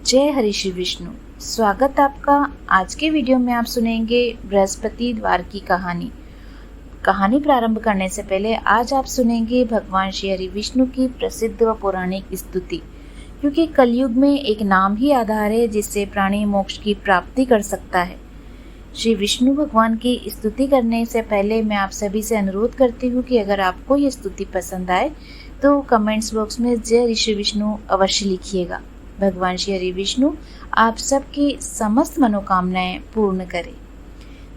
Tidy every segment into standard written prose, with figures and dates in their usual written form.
जय हरि श्री विष्णु। स्वागत आपका। आज के वीडियो में आप सुनेंगे बृहस्पति द्वार की कहानी। कहानी प्रारंभ करने से पहले आज आप सुनेंगे भगवान श्री हरि विष्णु की प्रसिद्ध व पौराणिक स्तुति, क्योंकि कलयुग में एक नाम ही आधार है जिससे प्राणी मोक्ष की प्राप्ति कर सकता है। श्री विष्णु भगवान की स्तुति करने से पहले मैं आप सभी से अनुरोध करती हूँ कि अगर आपको ये स्तुति पसंद आए तो कमेंट्स बॉक्स में जय हरि श्री विष्णु अवश्य लिखिएगा। भगवान श्री हरि विष्णु आप सबकी समस्त मनोकामनाएं पूर्ण करें।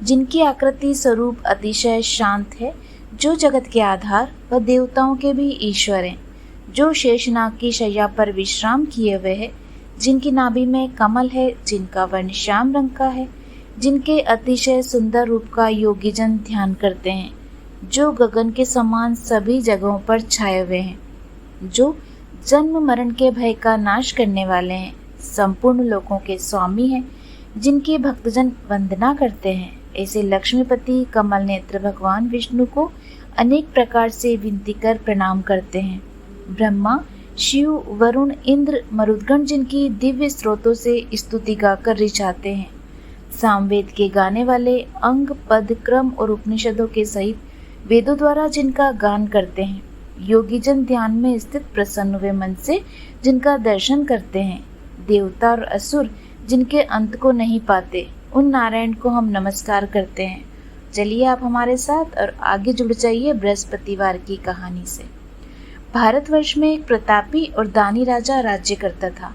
जिनकी आकृति स्वरूप अतिशय शांत है, जो जगत के आधार व देवताओं के भी ईश्वर हैं, जो शेषनाग की शैया पर विश्राम किए हुए है, जिनकी नाभि में कमल है, जिनका वर्ण श्याम रंग का है, जिनके अतिशय सुंदर रूप का योगीजन ध्यान करते हैं, जो गगन के समान सभी जगहों पर छाए हुए हैं, जो जन्म मरण के भय का नाश करने वाले हैं, संपूर्ण लोकों के स्वामी हैं, जिनकी भक्तजन वंदना करते हैं, ऐसे लक्ष्मीपति कमल नेत्र भगवान विष्णु को अनेक प्रकार से विनती कर प्रणाम करते हैं। ब्रह्मा, शिव, वरुण, इंद्र, मरुदगण जिनकी दिव्य स्रोतों से स्तुति गाकर रिझाते हैं, सामवेद के गाने वाले अंग, पद, क्रम और उपनिषदों के सहित वेदों द्वारा जिनका गान करते हैं, योगीजन ध्यान में स्थित प्रसन्न हुए मन से जिनका दर्शन करते हैं, देवता और असुर जिनके अंत को नहीं पाते, उन नारायण को हम नमस्कार करते हैं। चलिए आप हमारे साथ और आगे जुड़ जाइए बृहस्पतिवार की कहानी से। भारतवर्ष में एक प्रतापी और दानी राजा राज्य करता था।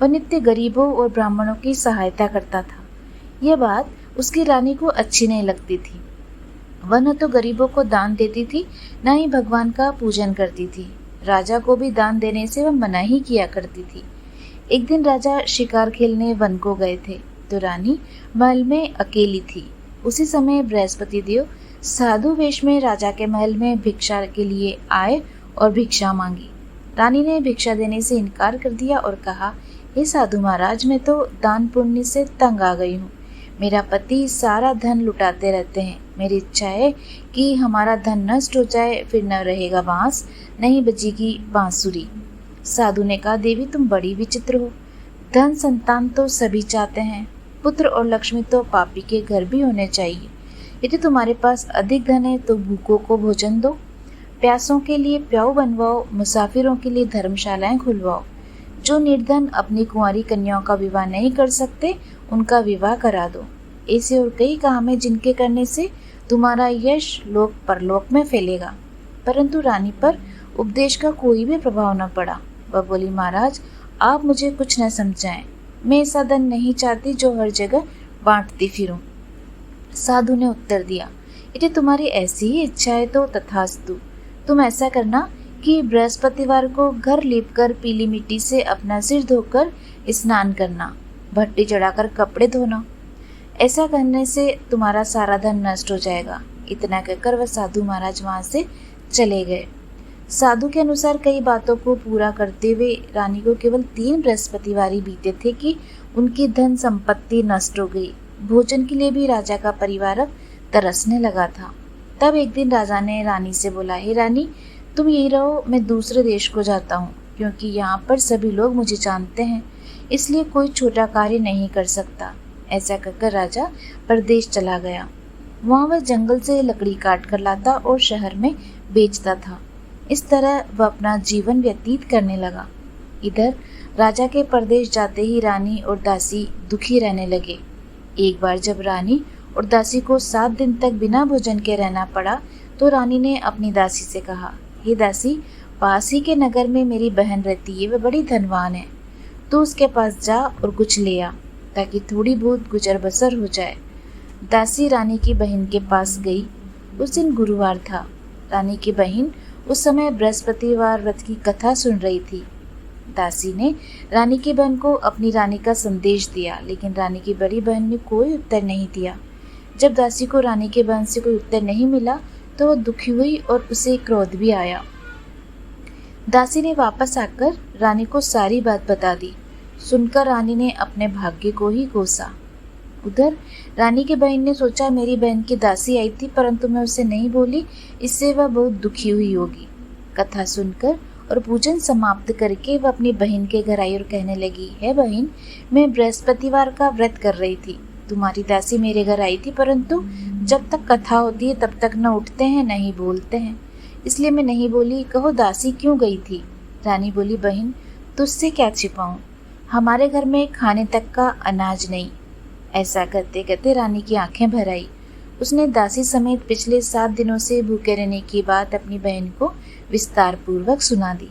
वह नित्य गरीबों और ब्राह्मणों की सहायता करता था। यह बात उसकी रानी को अच्छी नहीं लगती थी। वह न तो गरीबों को दान देती थी, न ही भगवान का पूजन करती थी। राजा को भी दान देने से वह मना ही किया करती थी। एक दिन राजा शिकार खेलने वन को गए थे तो रानी महल में अकेली थी। उसी समय बृहस्पति देव साधु वेश में राजा के महल में भिक्षा के लिए आए और भिक्षा मांगी। रानी ने भिक्षा देने से इनकार कर दिया और कहा, हे साधु महाराज, मैं तो दान पुण्य से तंग आ गई हूँ। मेरा पति सारा धन लुटाते रहते हैं। मेरी इच्छा है कि हमारा धन नष्ट हो जाए, फिर न रहेगा बांस, नहीं बजेगी बांसुरी। साधु ने कहा, देवी तुम बड़ी विचित्र हो। धन संतान तो सभी चाहते हैं, पुत्र और लक्ष्मी तो पापी के घर भी होने चाहिए। यदि तुम्हारे पास अधिक धन है तो भूखों को भोजन दो, प्यासों के लिए प्याऊ बनवाओ, मुसाफिरों के लिए धर्मशालाएं खुलवाओ। जो निर्धन अपनी कुंवारी कन्याओं का विवाह नहीं कर सकते, उनका विवाह करा दो। ऐसे और कई काम है जिनके करने से तुम्हारा यश लोक परलोक में फैलेगा। परंतु रानी पर उपदेश का कोई भी प्रभाव न पड़ा। वह बोली, महाराज आप मुझे कुछ न समझाएं। मैं ऐसा धन नहीं चाहती जो हर जगह बांटती फिरूं। साधु ने उत्तर दिया, यदि तुम्हारी ऐसी ही इच्छा है तो तथास्तु। तुम ऐसा करना कि बृहस्पतिवार को घर लीपकर पीली मिट्टी से अपना सिर धोकर स्नान करना, भट्टी चढ़ाकर कपड़े धोना। ऐसा करने से तुम्हारा सारा धन नष्ट हो जाएगा। इतना कहकर वह साधु महाराज वहां से चले गए। साधु के अनुसार कई बातों को पूरा करते हुए रानी को केवल 3 बृहस्पतिवार ही बीते थे कि उनकी धन संपत्ति नष्ट हो गई। भोजन के लिए भी राजा का परिवार तरसने लगा था। तब एक दिन राजा ने रानी से बोला, हे रानी तुम यही रहो, मैं दूसरे देश को जाता हूँ, क्योंकि यहाँ पर सभी लोग मुझे जानते हैं, इसलिए कोई छोटा कार्य नहीं कर सकता। ऐसा कहकर राजा परदेश चला गया। वहाँ वह जंगल से लकड़ी काट कर लाता और शहर में बेचता था। इस तरह वह अपना जीवन व्यतीत करने लगा। इधर राजा के परदेश जाते ही रानी और दासी दुखी रहने लगे। एक बार जब रानी और दासी को 7 दिन तक बिना भोजन के रहना पड़ा तो रानी ने अपनी दासी से कहा, हे दासी, पास ही के नगर में मेरी बहन रहती है, वह बड़ी धनवान है। तू उसके पास जा और कुछ ले आ ताकि थोड़ी बहुत गुजर बसर हो जाए। दासी रानी की बहन के पास गई। उस दिन गुरुवार था। रानी की बहन उस समय बृहस्पतिवार व्रत की कथा सुन रही थी। दासी ने रानी की बहन को अपनी रानी का संदेश दिया, लेकिन रानी की बड़ी बहन ने कोई उत्तर नहीं दिया। जब दासी को रानी की बहन से कोई उत्तर नहीं मिला तो वह दुखी हुई और उसे क्रोध भी आया। दासी ने वापस आकर रानी को सारी बात बता दी। सुनकर रानी ने अपने भाग्य को ही कोसा। उधर रानी की बहन ने सोचा, मेरी बहन की दासी आई थी परंतु मैं उसे नहीं बोली, इससे वह बहुत दुखी हुई होगी। कथा सुनकर और पूजन समाप्त करके वह अपनी बहन के घर आई और कहने लगी, है बहन, मैं बृहस्पतिवार का व्रत कर रही थी। तुम्हारी दासी मेरे घर आई थी, परंतु जब तक कथा होती है तब तक न उठते हैं न ही बोलते हैं, इसलिए मैं नहीं बोली। कहो दासी क्यों गई थी? रानी बोली, बहन तुझसे क्या छिपाऊं, हमारे घर में खाने तक का अनाज नहीं। ऐसा करते कहते रानी की आंखें भर आई। उसने दासी समेत पिछले 7 दिनों से भूखे रहने की बात अपनी बहन को विस्तार पूर्वक सुना दी।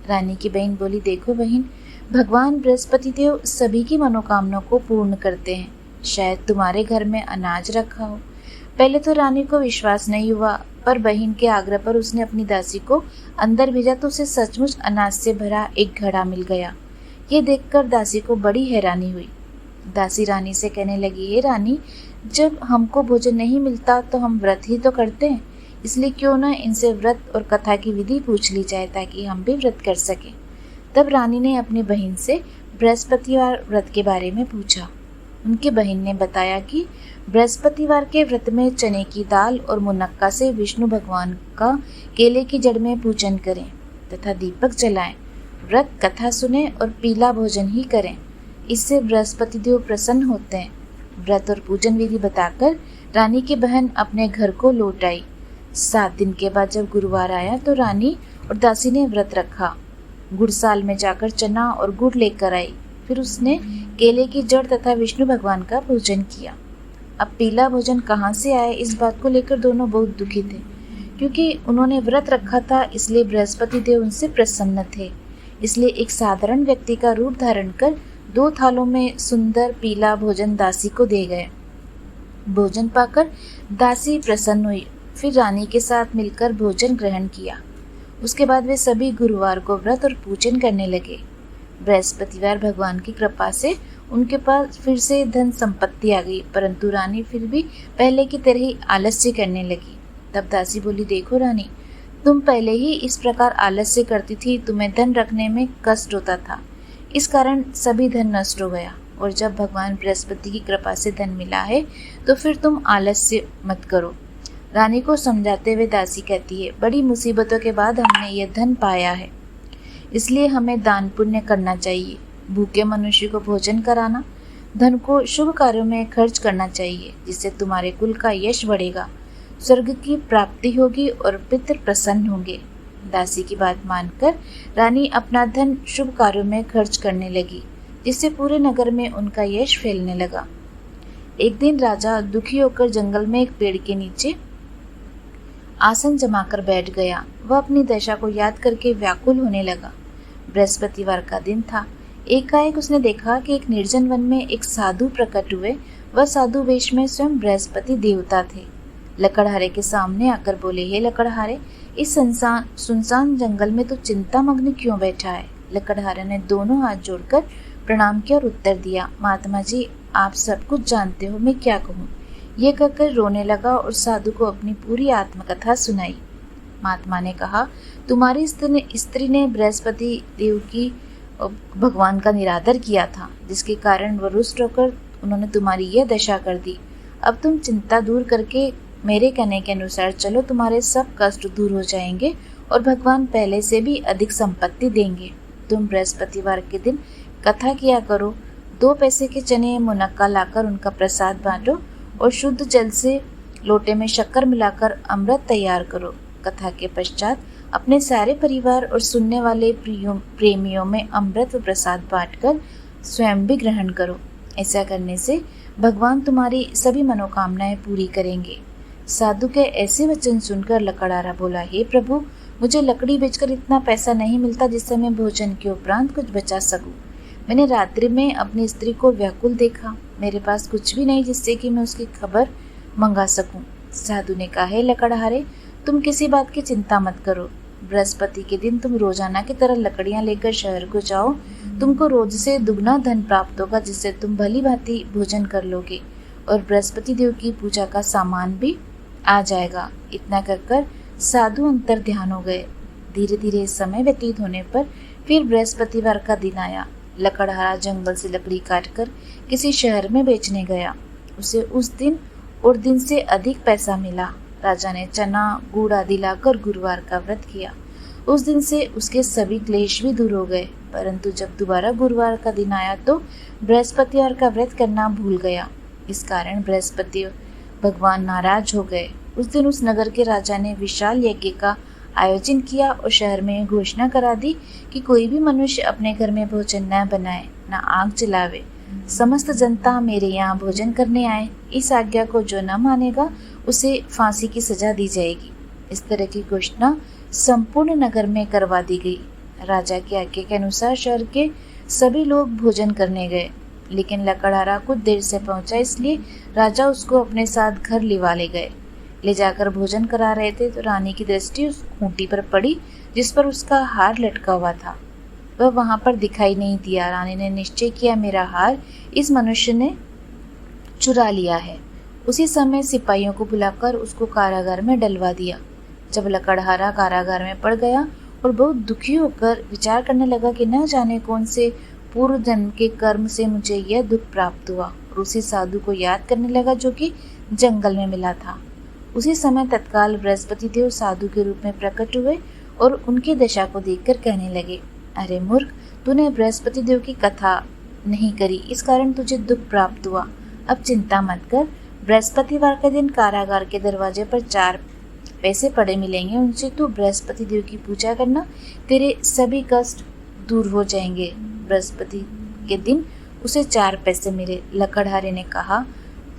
रानी की बहन बोली, देखो बहन, भगवान बृहस्पति देव सभी की मनोकामनाओं को पूर्ण करते हैं। शायद तुम्हारे घर में अनाज रखा हो। पहले तो रानी को विश्वास नहीं हुआ, पर बहन के आग्रह पर उसने अपनी दासी को अंदर भेजा तो उसे सचमुच अनाज से भरा एक घड़ा मिल गया। ये देखकर दासी को बड़ी हैरानी हुई। दासी रानी से कहने लगी, हे रानी, जब हमको भोजन नहीं मिलता तो हम व्रत ही तो करते हैं, इसलिए क्यों न इनसे व्रत और कथा की विधि पूछ ली जाए ताकि हम भी व्रत कर सकें। तब रानी ने अपनी बहन से बृहस्पतिवार व्रत के बारे में पूछा। उनकी बहन ने बताया कि बृहस्पतिवार के व्रत में चने की दाल और मुनक्का से विष्णु भगवान का केले की जड़ में पूजन करें तथा दीपक जलाएं, व्रत कथा सुने और पीला भोजन ही करें, इससे बृहस्पति देव प्रसन्न होते हैं। व्रत और पूजन विधि बताकर रानी की बहन अपने घर को लौट आई। 7 दिन के बाद जब गुरुवार आया तो रानी और दासी ने व्रत रखा। गुड़साल में जाकर चना और गुड़ लेकर आई। फिर उसने केले की जड़ तथा विष्णु भगवान का पूजन किया। अब पीला भोजन कहाँ से आए, इस बात को लेकर दोनों बहुत दुखी थे, क्योंकि उन्होंने व्रत रखा था, इसलिए बृहस्पति देव उनसे प्रसन्न थे। इसलिए एक साधारण व्यक्ति का रूप धारण कर 2 थालों में सुंदर पीला भोजन दासी को दे गए। भोजन पाकर दासी प्रसन्न हुई। फिर रानी के साथ मिलकर भोजन ग्रहण किया। उसके बाद वे सभी गुरुवार को व्रत और पूजन करने लगे। बृहस्पतिवार भगवान की कृपा से उनके पास फिर से धन संपत्ति आ गई, परंतु रानी फिर भी पहले की तरह ही आलस्य करने लगी। तब दासी बोली, देखो रानी, तुम पहले ही इस प्रकार आलस्य करती थी, तुम्हें धन रखने में कष्ट होता था, इस कारण सभी धन नष्ट हो गया। और जब भगवान बृहस्पति की कृपा से धन मिला है तो फिर तुम आलस्य मत करो। रानी को समझाते हुए दासी कहती है, बड़ी मुसीबतों के बाद हमने ये धन पाया है, इसलिए हमें दान पुण्य करना चाहिए। भूखे मनुष्य को भोजन कराना, धन को शुभ कार्यों में खर्च करना चाहिए, जिससे तुम्हारे कुल का यश बढ़ेगा, स्वर्ग की प्राप्ति होगी और पितृ प्रसन्न होंगे। दासी की बात मानकर रानी अपना धन शुभ कार्यों में खर्च करने लगी, जिससे पूरे नगर में उनका यश फैलने लगा। एक दिन राजा दुखी होकर जंगल में एक पेड़ के नीचे आसन जमाकर बैठ गया। वह अपनी दशा को याद करके व्याकुल होने लगा। बृहस्पतिवार का दिन था। एकाएक उसने देखा कि एक निर्जन वन में एक साधु प्रकट हुए। वह साधु वेश में स्वयं बृहस्पति देवता थे। लकड़हारे के सामने आकर बोले, हे लकड़हारे, इस सुनसान जंगल में तो चिंतामग्न क्यों बैठा है? लकड़हारे ने दोनों हाथ जोड़कर प्रणाम किया और उत्तर दिया, महात्मा जी, आप सब कुछ जानते हो, मैं क्या कहूँ। ये कहकर रोने लगा और साधु को अपनी पूरी आत्मकथा सुनाई। महात्मा ने कहा, तुम्हारी स्त्री ने बृहस्पति देव की भगवान का निरादर किया था, जिसके कारण वह रुष्ट होकर उन्होंने तुम्हारी यह दशा कर दी। अब तुम चिंता दूर करके मेरे कहने के अनुसार चलो, तुम्हारे सब कष्ट दूर हो जाएंगे और भगवान पहले से भी अधिक संपत्ति देंगे। तुम बृहस्पतिवार के दिन कथा किया करो, 2 पैसे के चने मुनक्का लाकर उनका प्रसाद बांटो और शुद्ध जल से लोटे में शक्कर मिलाकर अमृत तैयार करो। कथा के पश्चात अपने सारे परिवार और सुनने वाले प्रेमियों में अमृत व प्रसाद बांटकर स्वयं भी ग्रहण करो। ऐसा करने से भगवान तुम्हारी सभी मनोकामनाएं पूरी करेंगे। साधु के ऐसे वचन सुनकर लकड़हारा बोला, हे प्रभु, मुझे लकड़ी बेचकर इतना पैसा नहीं मिलता जिससे मैं भोजन के उपरांत कुछ बचा सकूं। मैंने रात्रि में अपनी स्त्री को व्याकुल देखा। मेरे पास कुछ भी नहीं जिससे कि मैं उसकी खबर मंगा सकूं। साधु ने कहा, हे लकड़हारे, तुम किसी बात की चिंता मत करो। बृहस्पति के दिन तुम रोजाना की तरह लकड़ियां लेकर शहर को जाओ। तुमको रोज से दुगना धन प्राप्त होगा, जिससे तुम भली भांति भोजन कर लोगे और बृहस्पति देव की पूजा का सामान भी आ जाएगा। इतना कर साधु अंतर ध्यान हो गए। धीरे धीरे समय व्यतीत होने पर फिर बृहस्पतिवार का दिन आया। लकड़हारा जंगल से लकड़ी काटकर किसी शहर में बेचने गया। उसे उस दिन और दिन से अधिक पैसा मिला। राजा ने चना गुड़ आदि लाकर गुरुवार का व्रत किया। उस दिन से उसके सभी क्लेश भी दूर हो गए। परंतु जब दोबारा गुरुवार का दिन आया तो बृहस्पतिवार का व्रत करना भूल गया। इस कारण बृहस्पति भगवान नाराज हो गए। उस दिन उस नगर के राजा ने विशाल यज्ञ का आयोजन किया और शहर में घोषणा करा दी कि कोई भी मनुष्य अपने घर में भोजन न बनाए, न आग जलावे। समस्त जनता मेरे यहाँ भोजन करने आए। इस आज्ञा को जो न मानेगा उसे फांसी की सजा दी जाएगी। इस तरह की घोषणा संपूर्ण नगर में करवा दी गई। राजा की आज्ञा के अनुसार शहर के सभी लोग भोजन करने गए, लेकिन लकड़हारा कुछ देर से पहुंचा, इसलिए राजा उसको अपने साथ घर लिवा ले गए। ले जाकर भोजन करा रहे थे तो रानी की दृष्टि उस खूंटी पर पड़ी जिस पर उसका हार लटका हुआ था। वह वहां पर दिखाई नहीं दिया। रानी ने निश्चय किया, मेरा हार इस मनुष्य ने चुरा लिया है। उसी समय सिपाहियों को बुलाकर उसको कारागार में डलवा दिया। जब लकड़हारा कारागार में पड़ गया और बहुत दुखी होकर विचार करने लगा कि न जाने कौन से पूर्व जन्म के कर्म से मुझे यह दुख प्राप्त हुआ, और उसी साधु को याद करने लगा जो कि जंगल में मिला था। उसी समय तत्काल बृहस्पति देव साधु के रूप में प्रकट हुए और उनकी दशा को देखकर कहने लगे, अरे मूर्ख, तूने बृहस्पति देव की कथा नहीं करी, इस कारण तुझे दुख प्राप्त हुआ। अब चिंता मत कर, बृहस्पतिवार के दिन कारागार के दरवाजे पर 4 पैसे पड़े मिलेंगे, उनसे तू बृहस्पति देव की पूजा करना, तेरे सभी कष्ट दूर हो जाएंगे। बृहस्पति के दिन उसे 4 पैसे मिले। लकड़हारे ने कहा,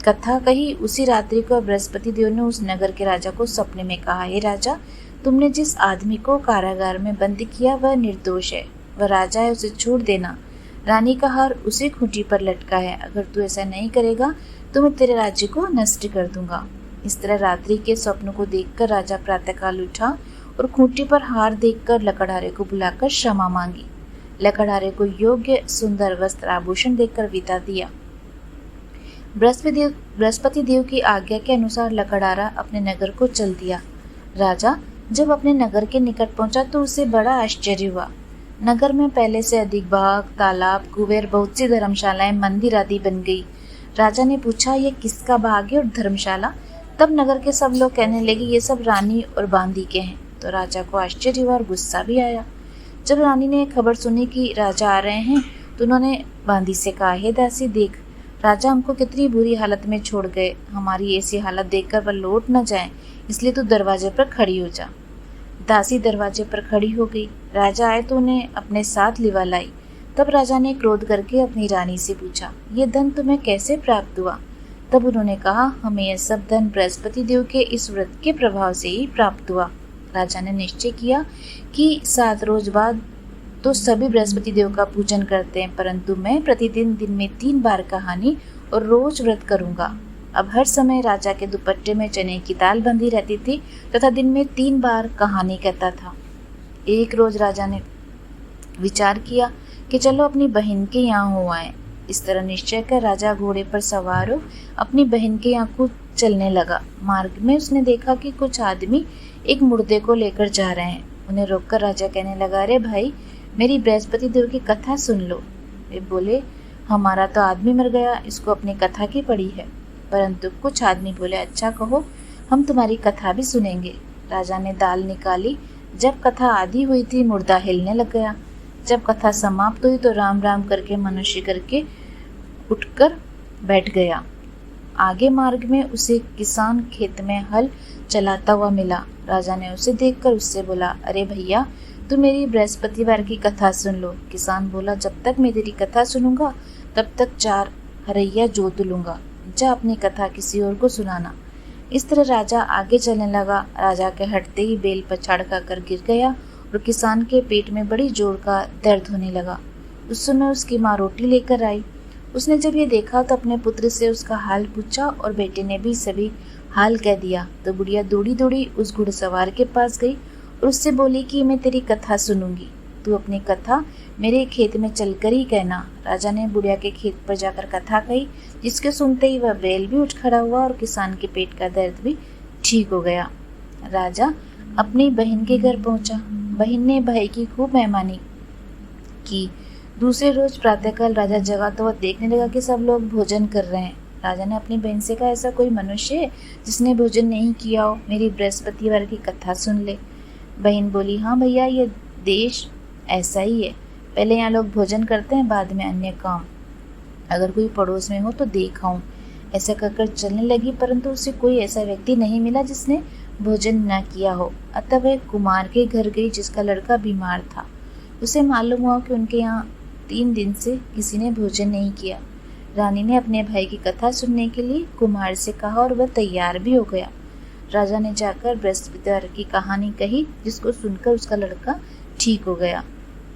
कथा कही। उसी रात्रि को बृहस्पति देव ने उस नगर के राजा को सपने में कहा, हे राजा, तुमने जिस आदमी को कारागार में बंद किया वह निर्दोष है, वह राजा है, उसे छोड़ देना। रानी का हार उसी खूंटी पर लटका है, अगर तू ऐसा नहीं करेगा तो मैं तेरे राज्य को नष्ट कर दूंगा। इस तरह रात्रि के स्वप्न को देखकर राजा प्रातःकाल उठा और खूंटी पर हार देखकर लकड़हारे को बुलाकर क्षमा मांगी। लकड़हारे को योग्य सुंदर वस्त्र आभूषण देकर विदा दिया। बृहस्पति देव की आज्ञा के अनुसार लकड़हारा अपने नगर को चल दिया। राजा जब अपने नगर के निकट पहुंचा तो उसे बड़ा आश्चर्य हुआ। नगर में पहले से अधिक बाग, तालाब, कुबेर, बहुत सी धर्मशालाएं, मंदिर आदि बन गई। राजा ने पूछा, ये किसका बाग है और धर्मशाला? तब नगर के सब लोग कहने लगे, ये सब रानी और बांदी के हैं। तो राजा को आश्चर्य हुआ और गुस्सा भी आया। जब रानी ने खबर सुनी कि राजा आ रहे हैं तो उन्होंने बांदी से कहा, हे दासी, देख, राजा हमको कितनी बुरी हालत में छोड़ गए। हमारी ऐसी हालत देखकर वह लौट न जाए, इसलिए तू दरवाजे पर खड़ी हो जा। दासी दरवाजे पर खड़ी हो गई। राजा आए तो उन्हें अपने साथ लिवा लाई। तब राजा ने क्रोध करके अपनी रानी से पूछा, ये धन तुम्हें कैसे प्राप्त हुआ? तब उन्होंने कहा, हमें यह सब धन बृहस्पति देव के इस व्रत के प्रभाव से ही प्राप्त हुआ। राजा ने निश्चय किया कि 7 रोज बाद तो सभी बृहस्पति देव का पूजन करते हैं, परंतु मैं प्रतिदिन दिन में 3 बार कहानी और रोज व्रत करूंगा। अब हर समय राजा के दुपट्टे में चने की दाल बंधी रहती थी तथा दिन में 3 बार कहानी कहता था। एक रोज राजा ने विचार किया कि चलो अपनी बहन के यहाँ हो आए। इस तरह निश्चय कर राजा घोड़े पर सवार हो अपनी बहन के यहाँ को चलने लगा। मार्ग में उसने देखा कि कुछ आदमी एक मुर्दे को लेकर जा रहे हैं। उन्हें रोककर राजा कहने लगा, अरे भाई, मेरी बृहस्पति देव की कथा सुन लो। वे बोले, हमारा तो आदमी मर गया, इसको अपनी कथा की पड़ी है। परंतु कुछ आदमी बोले, अच्छा कहो, हम तुम्हारी कथा भी सुनेंगे। राजा ने दाल निकाली। जब कथा आधी हुई थी, मुर्दा हिलने लग गया। जब कथा समाप्त हुई तो राम राम करके मनुष्य करके उठकर बैठ गया। आगे मार्ग में उसे किसान खेत में हल चलाता हुआ मिला। राजा ने उसे देखकर उससे बोला, अरे भैया, तू मेरी बृहस्पतिवार की कथा सुन लो। किसान बोला, जब तक मैं तेरी कथा सुनूंगा तब तक 4 हरैया जोत लूंगा। जा अपनी कथा किसी और को सुनाना। इस तरह राजा आगे चलने लगा। राजा के हटते ही बेल पछाड़ कर गिर गया और किसान के पेट में बड़ी जोर का दर्द होने लगा। उस समय उसकी माँ रोटी लेकर आई। उसने जब ये देखा तो अपने पुत्र से उसका हाल पूछा और बेटे ने भी सभी हाल कह दिया। तो बुढ़िया दौड़ी दौड़ी उस घुड़सवार के पास गई और उससे बोली कि मैं तेरी कथा सुनूंगी, तू अपनी कथा मेरे खेत में चलकर ही कहना। राजा ने बुढ़िया के खेत पर जाकर कथा कही, जिसके सुनते ही वह बैल भी उठ खड़ा हुआ और किसान के पेट का दर्द भी ठीक हो गया। राजा अपनी बहन के घर पहुंचा। बहन ने भाई की खूब मेहमानी की। दूसरे रोज प्रातःकाल राजा जगा तो वह देखने लगा कि सब लोग भोजन कर रहे हैं। राजा ने अपनी बहन से कहा, ऐसा कोई मनुष्य है जिसने भोजन नहीं किया हो, मेरी बृहस्पतिवार की कथा सुन ले। बहन बोली, हाँ भैया, ये देश ऐसा ही है। पहले यहाँ लोग भोजन करते हैं, बाद में अन्य काम। अगर कोई पड़ोस में हो तो देख आऊं। ऐसा कहकर चलने लगी, परंतु उसे कोई ऐसा व्यक्ति नहीं मिला जिसने भोजन न किया हो। अतः वह कुमार के घर गई जिसका लड़का बीमार था। उसे मालूम हुआ कि उनके यहाँ 3 दिन से किसी ने भोजन नहीं किया। रानी ने अपने भाई की कथा सुनने के लिए कुमार से कहा और वह तैयार भी हो गया। राजा ने जाकर बृहस्पतिवार की कहानी कही, जिसको सुनकर उसका लड़का ठीक हो गया।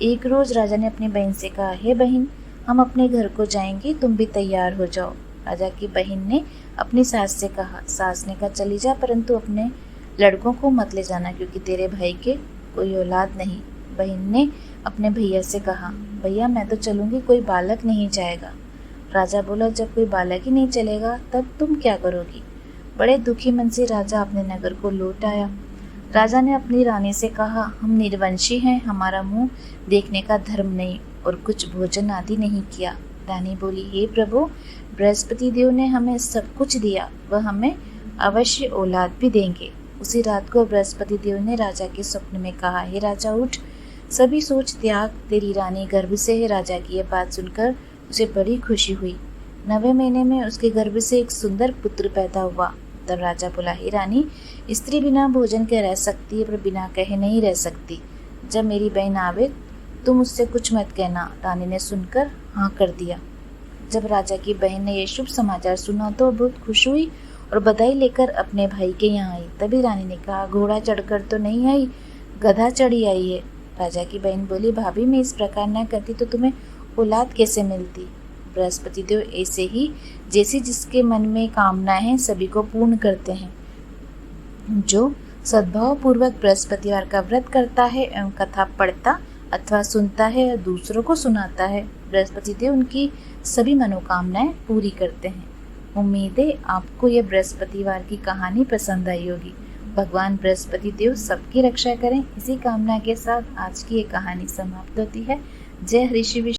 एक रोज राजा ने अपनी बहन से कहा, हे बहन, हम अपने घर को जाएंगे, तुम भी तैयार हो जाओ। राजा की बहन ने अपनी सास से कहा। सास ने कहा, चली जा, परंतु अपने लड़कों को मत ले जाना, क्योंकि तेरे भाई के कोई औलाद नहीं। बहन ने अपने भैया से कहा, भैया मैं तो चलूंगी, कोई बालक नहीं जाएगा। राजा बोला, जब कोई बालक ही नहीं चलेगा तब तुम क्या करोगी? बड़े दुखी मन से राजा अपने नगर को लौट आया। राजा ने अपनी रानी से कहा, हम निर्वंशी हैं, हमारा मुंह देखने का धर्म नहीं और कुछ भोजन आदि नहीं किया। रानी बोली, हे प्रभु, बृहस्पति देव ने हमें सब कुछ दिया, वह हमें अवश्य औलाद भी देंगे। उसी रात को बृहस्पति देव ने राजा के स्वप्न में कहा, हे राजा उठ, सभी सोच त्याग, तेरी रानी गर्भ से है। राजा की यह बात सुनकर उसे बड़ी खुशी हुई। 9वें महीने में उसके गर्भ से एक सुंदर पुत्र पैदा हुआ। तब राजा बोला, हे रानी, स्त्री बिना भोजन के रह सकती है, पर बिना कहे नहीं रह सकती। जब मेरी बहन आवे तुम उससे कुछ मत कहना। रानी ने सुनकर हाँ कर दिया। जब राजा की बहन ने यह शुभ समाचार सुना तो बहुत खुश हुई और बधाई लेकर अपने भाई के यहाँ आई। तभी रानी ने कहा, घोड़ा चढ़कर तो नहीं आई, गधा चढ़ी आई है। राजा की बहन बोली, भाभी, मैं इस प्रकार न करती तो तुम्हें औलाद कैसे मिलती? बृहस्पति देव ऐसे ही जैसे जिसके मन में कामना है सभी को पूर्ण करते हैं। जो सद्भाव पूर्वक बृहस्पतिवार का व्रत करता है एवं कथा पढ़ता अथवा सुनता है और दूसरों को सुनाता है, बृहस्पति देव उनकी सभी मनोकामनाएं पूरी करते हैं। उम्मीद है आपको यह बृहस्पतिवार की कहानी पसंद आई होगी। भगवान बृहस्पति देव सबकी रक्षा करें। इसी कामना के साथ आज की ये कहानी समाप्त होती है। जय हृषि।